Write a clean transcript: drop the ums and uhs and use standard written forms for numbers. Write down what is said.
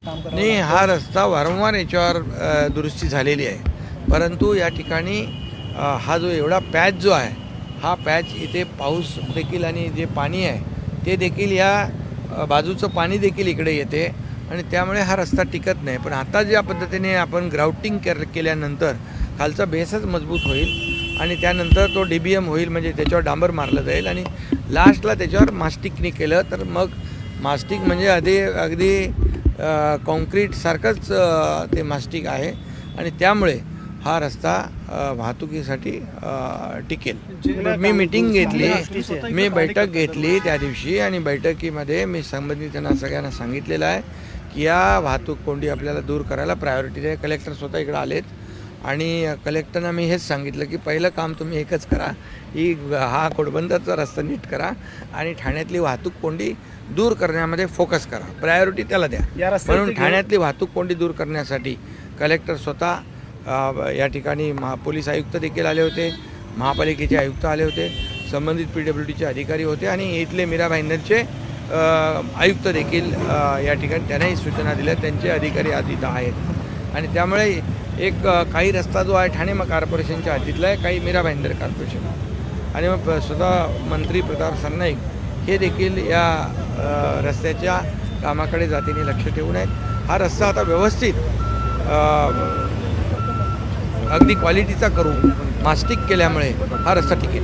नाही, हा रस्ता वारंवार याच्यावर दुरुस्ती झालेली आहे, परंतु या ठिकाणी हा जो एवढा पॅच जो आहे, हा पॅच इथे पाऊस देखील आणि जे पाणी आहे ते देखील या बाजूचं पाणी देखील इकडे येते आणि त्यामुळे हा रस्ता टिकत नाही. पण आता ज्या पद्धतीने आपण ग्राउटिंग केल्यानंतर खालचा बेसच मजबूत होईल आणि त्यानंतर तो DBM होईल, म्हणजे त्याच्यावर डांबर मारलं जाईल आणि लास्टला त्याच्यावर मास्टिकने केलं तर मग मास्टिक म्हणजे अगदी कॉन्क्रीटसारखंच ते मास्टिक आहे आणि त्यामुळे हा रस्ता वाहतुकीसाठी टिकेल. मी मीटिंग घेतली, मी बैठक घेतली त्या दिवशी आणि बैठकीमध्ये मी संबंधितांना सगळ्यांना सांगितलेलं आहे की या वाहतूक कोंडी आपल्याला दूर करायला प्रायोरिटी आहे. कलेक्टर स्वतः इकडे आलेत आणि कलेक्टरना मी हेच सांगितलं की पहिलं काम तुम्ही एकच करा, ही हा घोडबंदरचा रस्ता नीट करा आणि ठाण्यातली वाहतूक कोंडी दूर करण्यामध्ये फोकस करा, प्रायोरिटी त्याला द्या. म्हणून ठाण्यातली वाहतूक कोंडी दूर करण्यासाठी कलेक्टर स्वतः या ठिकाणी पोलीस आयुक्त देखील आले होते, महापालिकेचे आयुक्त आले होते, संबंधित PWDचे अधिकारी होते आणि इथले मीरा भाईंदरचे आयुक्त देखील या ठिकाणी त्यांनाही सूचना दिल्या, त्यांचे अधिकारी आज इथं आहेत. आणि त्यामुळे एक काही रस्ता जो आहे ठाणे कॉर्पोरेशनच्या हद्दीतला आहे, काही मीरा भाईंदर कॉर्पोरेशन आणि मग स्वतः मंत्री प्रताप सरनाईक हे देखील या रस्त्याच्या कामाकडे जातीने लक्ष ठेवून आहेत. हा रस्ता आता व्यवस्थित अगदी क्वालिटीचा करू मास्टिक केल्यामुळे हा रस्ता टिकेल.